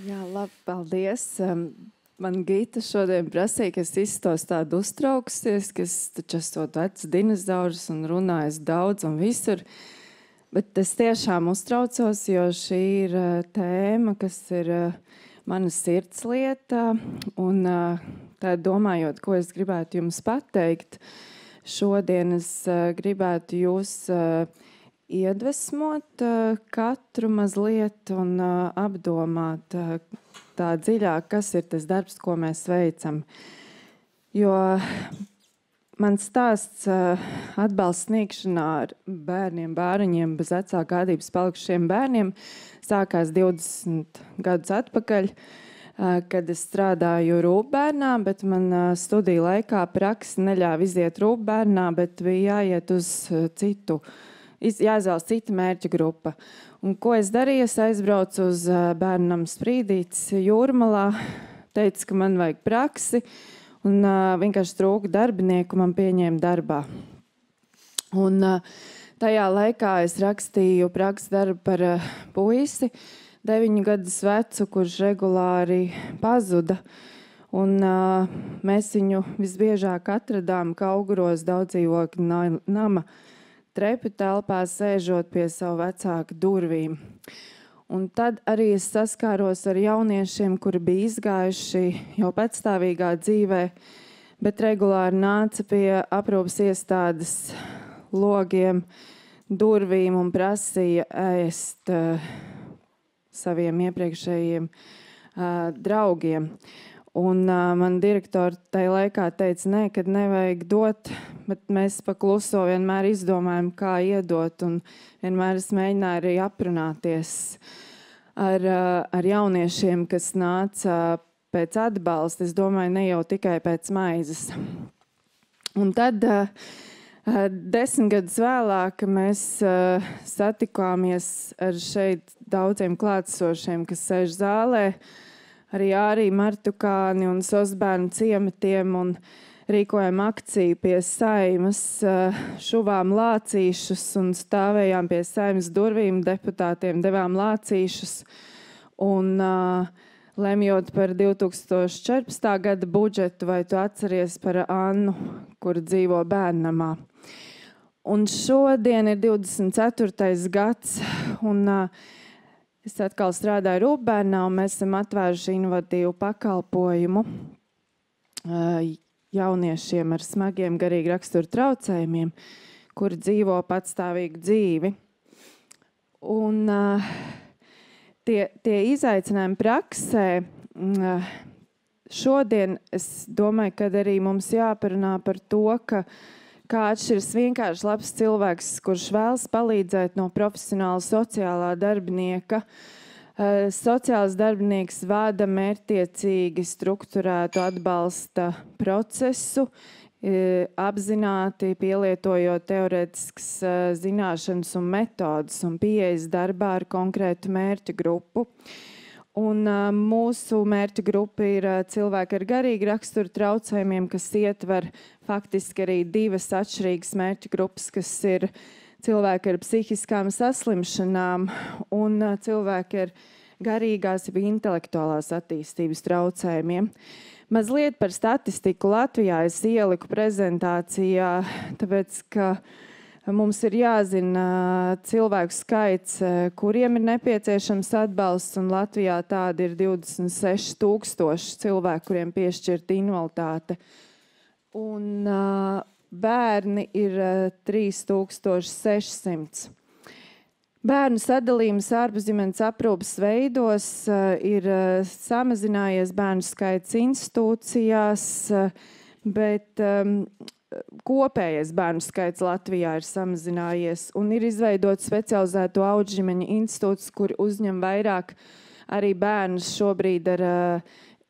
Jā, labi, paldies. Man Gita šodien prasīja, ka es izstos tādu uztraukusies, ka es taču esmu vecs dinozaurs un runājis daudz un visur. Bet es tiešām uztraucos, jo šī ir tēma, kas ir mana sirdslieta. Un tā domājot, ko es gribētu jums pateikt, šodien es gribētu jūs iedvesmot katru mazliet un apdomāt tā dziļāk, kas ir tas darbs, ko mēs veicam. Jo mans stāsts atbalsts sniegšanā ar bērniem, bāriņiem, bez vecāka gādības palikušiem bērniem sākās 20 gadus atpakaļ, kad es strādāju rūpbērnā, bet man studiju laikā praksi neļāva iziet rūpbērnā, bet bija jāiet uz jāizvēlas cita mērķa grupa. Un ko es darīju? Es aizbraucu uz bērnam Sprīdītes Jūrmalā, teicu, ka man vajag praksi, un vienkārši trūka darbinieku, man pieņēma darbā. Un tajā laikā es rakstīju prakses darbu par puisi, 9 gadus vecu, kurš regulāri pazuda. Un mēs viņu visbiežāk atradām Kauguros daudzdzīvokļu nama trepu telpā, sēžot pie savu vecāku durvīm. Un tad arī es saskāros ar jauniešiem, kuri bija izgājuši jau patstāvīgā dzīvē, bet regulāri nāca pie aprūpas iestādes logiem, durvīm un prasīja ēst saviem iepriekšējiem draugiem. Un man direktori tajā laikā teica, nē, kad nevajag dot, bet mēs pa kluso vienmēr izdomājam, kā iedot, un vienmēr es mēģināju arī aprunāties ar jauniešiem, kas nāca pēc atbalsta. Es domāju, ne jau tikai pēc maizes. Un tad 10 gadus vēlāk mēs satikāmies ar šeit daudziem klātesošiem, kas sēž zālē, arī Martukāni un Sosbērnu ciematiem, un rīkojām akciju pie Saeimas, šuvām lācīšus un stāvējām pie Saeimas durvīm, deputātiem devām lācīšus. Un lemjot par 2014. Gada budžetu, vai tu atceries par Annu, kur dzīvo bērnamā. Un šodien ir 24. gads, un es atkal strādāju rūpbērnā, un mēs esam atvēruši inovatīvu pakalpojumu jauniešiem ar smagiem garīgi rakstura traucējumiem, kuri dzīvo patstāvīgu dzīvi. Un tie izaicinājumi praksē, šodien es domāju, ka arī mums jāparunā par to, kā atšķiras vienkārši labs cilvēks, kurš vēlas palīdzēt no profesionāla sociālā darbinieka. Sociāls darbinieks vada mērķtiecīgi strukturētu atbalsta procesu, apzināti pielietojot teorētiskas zināšanas un metodas un pieejas darbā ar konkrētu mērķu grupu. Un mūsu mērķa grupa ir cilvēki ar garīgi rakstura traucējumiem, kas ietver faktiski arī 2 atšķirīgas mērķa grupas, kas ir cilvēki ar psihiskām saslimšanām un cilvēki ar garīgās vai intelektuālās attīstības traucējumiem. Mazliet par statistiku Latvijā es ieliku prezentācijā, tāpēc, ka mums ir jāzina cilvēku skaits, kuriem ir nepieciešams atbalsts, un Latvijā tādi ir 26,000 cilvēku, kuriem piešķirta invaliditāte. Un bērni ir 3,600. Bērnu sadalījums ārpusģimenes aprūpes veidos ir samazinājies bērnu skaits institūcijās, bet kopējais bērnu skaits Latvijā ir samazinājies un ir izveidots specializēto audžģimeņu institūts, kur uzņem vairāk arī bērnus šobrīd ar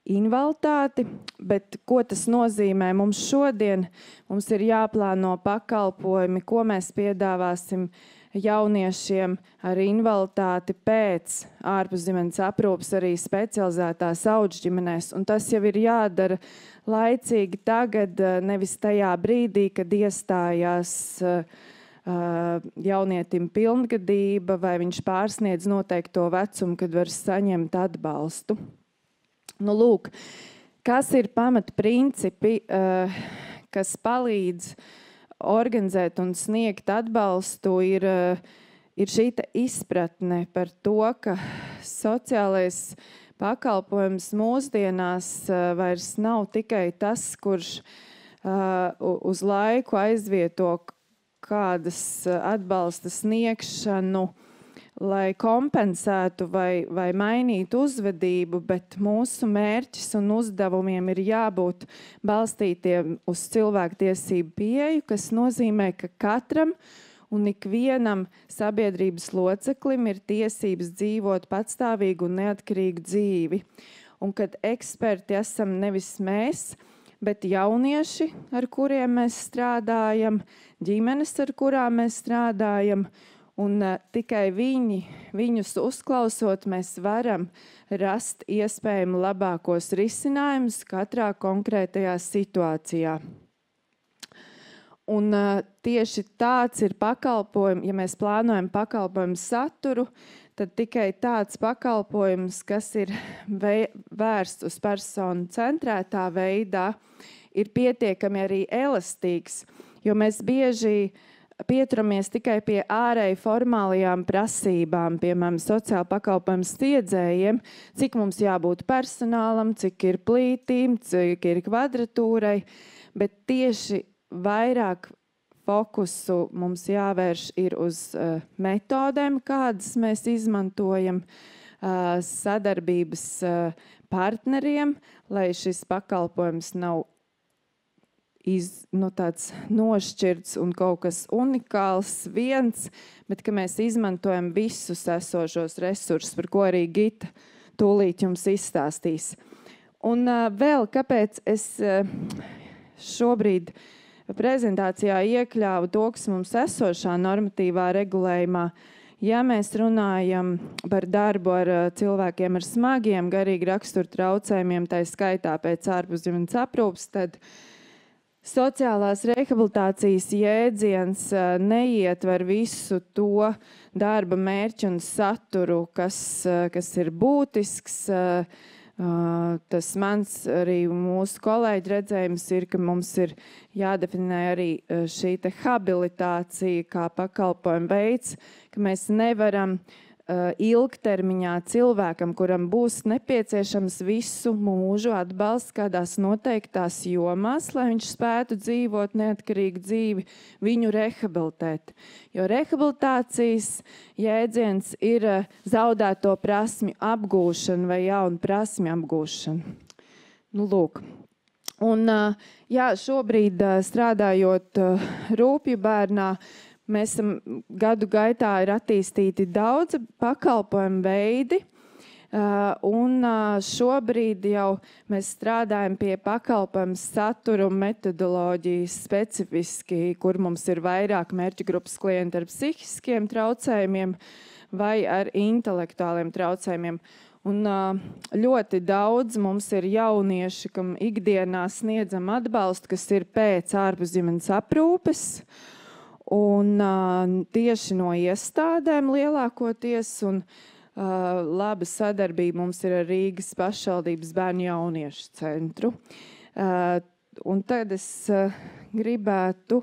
invaliditāti. Bet ko tas nozīmē mums šodien? Mums ir jāplāno pakalpojumi, ko mēs piedāvāsim jauniešiem ar invaliditāti pēc ārpusģimenes aprūpes arī specializētās audžģimenēs. Un tas jau ir jādara laicīgi tagad, nevis tajā brīdī, kad iestājās jaunietim pilngadība, vai viņš pārsniedz noteikto vecumu, kad var saņemt atbalstu. Nu, lūk, kas ir pamatprincipi, kas palīdz organizēt un sniegt atbalstu, ir šī izpratne par to, ka sociālais pakalpojums mūsdienās vairs nav tikai tas, kurš uz laiku aizvieto kādas atbalsta sniegšanu, lai kompensētu vai mainītu uzvedību, bet mūsu mērķis un uzdevumiem ir jābūt balstītiem uz cilvēktiesību pieeju, kas nozīmē, ka katram un ikvienam sabiedrības loceklim ir tiesības dzīvot patstāvīgu un neatkarīgu dzīvi. Un kad eksperti esam nevis mēs, bet jaunieši, ar kuriem mēs strādājam, ģimenes, ar kurām mēs strādājam, un tikai viņus uzklausot, mēs varam rast iespējami labākos risinājumus katrā konkrētajā situācijā. Un tieši tāds ir pakalpojums, ja mēs plānojam pakalpojumu saturu, tad tikai tāds pakalpojums, kas ir vērsts uz personu centrētā veidā, ir pietiekami arī elastīgs, jo mēs bieži pieturamies tikai pie ārēji formālajām prasībām, piemēram, sociāla pakalpojumu sniedzējiem, cik mums jābūt personālam, cik ir plītīm, cik ir kvadratūrai, bet tieši vairāk fokusu mums jāvērš ir uz metodēm, kādas mēs izmantojam, sadarbības partneriem, lai šis pakalpojums nav tāds nošķirts un kaut kas unikāls viens, bet ka mēs izmantojam visus esošos resursus, par ko arī Gita tūlīt jums izstāstīs. Un vēl, kāpēc es šobrīd prezentācijā iekļāvu to, kas mums esošā normatīvā regulējumā. Ja mēs runājam par darbu ar cilvēkiem ar smagiem garīgi rakstura traucējumiem, tā skaitā pēc ārpusģimenes aprūpes, tad sociālās rehabilitācijas jēdziens neietver visu to darba mērķi un saturu, kas ir būtisks. Tas mans arī mūsu kolēģi redzējums ir, ka mums ir jādefinē arī šī habilitācija kā pakalpojuma veids, ka mēs nevaram ilgtermiņā cilvēkam, kuram būs nepieciešams visu mūžu atbalsts kādās noteiktās jomās, lai viņš spētu dzīvot neatkarīgu dzīvi, viņu rehabilitēt. Jo rehabilitācijas jēdziens ir zaudēto prasmju apgūšana vai jaunu prasmju apgūšana. Nu, lūk. Un, jā, šobrīd strādājot Rūpju bērnā, mēs gadu gaitā ir attīstīti daudzi pakalpojumu veidi, un šobrīd jau mēs strādājam pie pakalpojumu satura un metodoloģijas specifiski, kur mums ir vairāk mērķa grupas klienti ar psihiskiem traucējumiem vai ar intelektuāliem traucējumiem. Un ļoti daudz mums ir jaunieši, kam ikdienā sniedzam atbalstu, kas ir pēc ārpusģimenes aprūpes, un tieši no iestādēm lielākoties, un laba sadarbība mums ir ar Rīgas pašvaldības bērnu jauniešu centru. Un tad es gribētu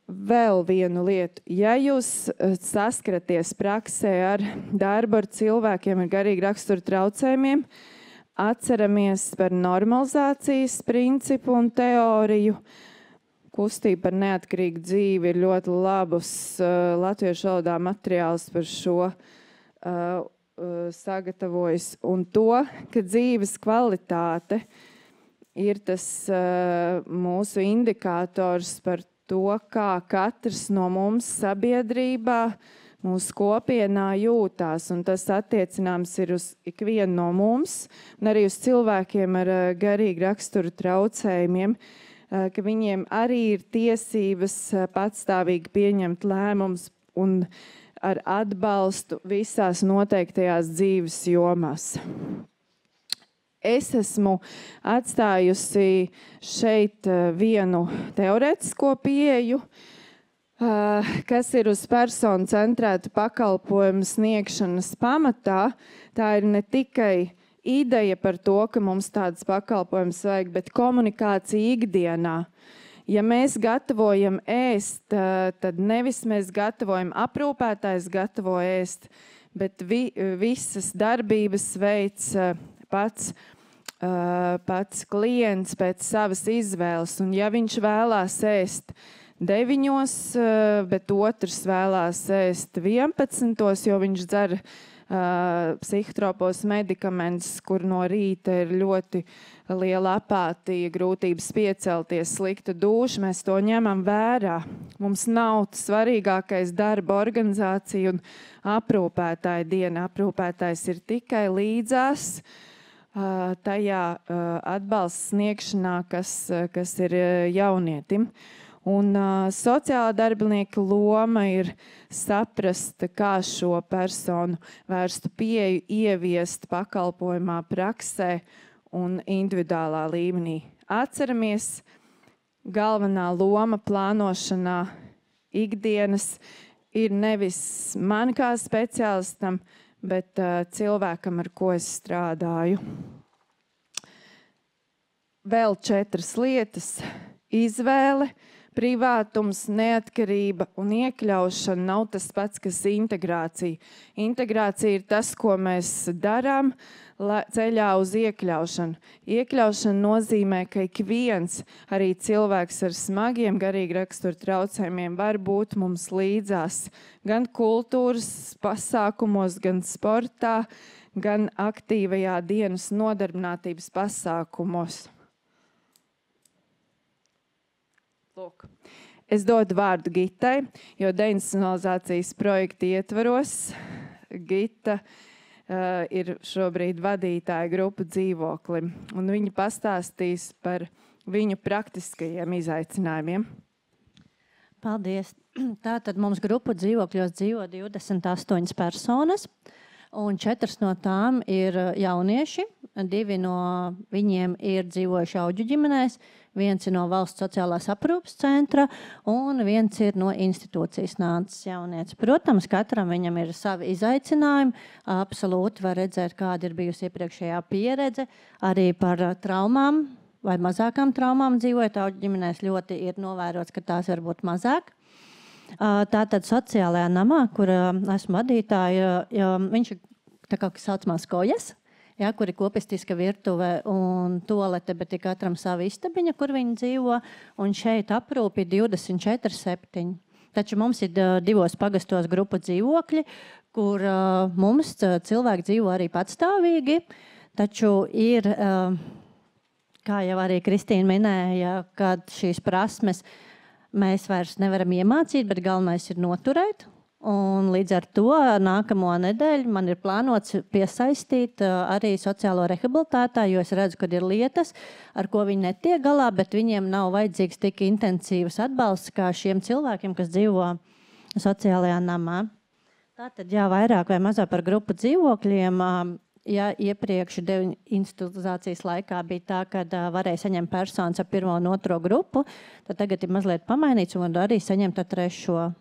vēl vienu lietu. Ja jūs saskaraties praksē ar darbu ar cilvēkiem ar garīgi rakstura traucējumiem, atceramies par normalizācijas principu un teoriju. Kustība par neatkarīgu dzīvi ir ļoti labus latviešu valodā materiāls par šo sagatavojis. Un to, ka dzīves kvalitāte ir tas mūsu indikators par to, kā katrs no mums sabiedrībā, mūsu kopienā jūtās. Un tas attiecināms ir uz ikvienu no mums, un arī uz cilvēkiem ar garīgi rakstura traucējumiem, ka viņiem arī ir tiesības patstāvīgi pieņemt lēmumus un ar atbalstu visās noteiktajās dzīves jomās. Es esmu atstājusi šeit vienu teorētisko pieeju, kas ir uz personu centrētu pakalpojumu sniegšanas pamatā, tā ir ne tikai ideja par to, ka mums tādas pakalpojumus vajag, bet komunikācija ikdienā. Ja mēs gatavojam ēst, tad nevis mēs gatavojam, aprūpētājs gatavo ēst, bet visas darbības veids pats klients pēc savas izvēles. Un ja viņš vēlās ēst 9, bet otrs vēlās ēst 11, jo viņš dzer psihotropos medikamentus, kur no rīta ir ļoti liela apātija, grūtības piecelties, slikta dūša, mēs to ņemam vērā. Mums nav svarīgākais darba organizācija un aprūpētāja diena. Aprūpētājs ir tikai līdzās tajā atbalsta sniegšanā, kas ir jaunietim. Un sociālā darbinieka loma ir saprast, kā šo personu vērstu pieeju ieviest pakalpojumā praksē un individuālā līmenī. Atceramies, galvenā loma plānošanā ikdienas ir nevis man kā speciālistam, bet cilvēkam, ar ko es strādāju. Vēl 4 lietas - izvēle, privātums, neatkarība un iekļaušana nav tas pats, kas integrācija. Integrācija ir tas, ko mēs darām ceļā uz iekļaušanu. Iekļaušana nozīmē, ka ik viens, arī cilvēks ar smagiem garīgi rakstura traucējumiem, var būt mums līdzās gan kultūras pasākumos, gan sportā, gan aktīvajā dienas nodarbinātības pasākumos. Lūk. Es dodu vārdu Gitai, jo deinstitucionalizācijas projekta ietvaros Gita ir šobrīd vadītāja grupu dzīvoklim, un viņa pastāstīs par viņu praktiskajiem izaicinājumiem. Paldies. Tātad mums grupu dzīvokļos dzīvo 28 personas, un 4 no tām ir jaunieši. 2 no viņiem ir dzīvojuši Audžu ģimenēs, 1 ir no valsts sociālās aprūpes centra un 1 ir no institūcijas nācis jaunietis. Protams, katram viņam ir savi izaicinājumi. Absolūti var redzēt, kāda ir bijusi iepriekšējā pieredze. Arī par traumām vai mazākām traumām dzīvojot Audžu ģimenēs ļoti ir novērots, ka tās var būt mazāk. Tātad sociālajā namā, kur esmu vadītāja, viņš ir tā kā saucamās kojas, kur ir kopistiska virtuve un toalete, bet ir katram sava istabiņa, kur viņi dzīvo, un šeit aprūpi 24/7. Taču mums ir 2 pagastos grupu dzīvokļi, kur mums cilvēki dzīvo arī patstāvīgi, taču ir, kā jau arī Kristīna minēja, kad šīs prasmes mēs vairs nevaram iemācīt, bet galvenais ir noturēt. Un līdz ar to nākamo nedēļu man ir plānots piesaistīt arī sociālo rehabilitētāju, jo es redzu, ka ir lietas, ar ko viņi netiek galā, bet viņiem nav vajadzīgs tik intensīvs atbalsts kā šiem cilvēkiem, kas dzīvo sociālajā namā. Tātad, jā, vairāk vai mazāk par grupu dzīvokļiem. Ja iepriekš deinstitucionalizācijas laikā bija tā, ka varēja saņemt personas ar 1. un 2. grupu, tad tagad ir mazliet pamainīts un var arī saņemt ar 3.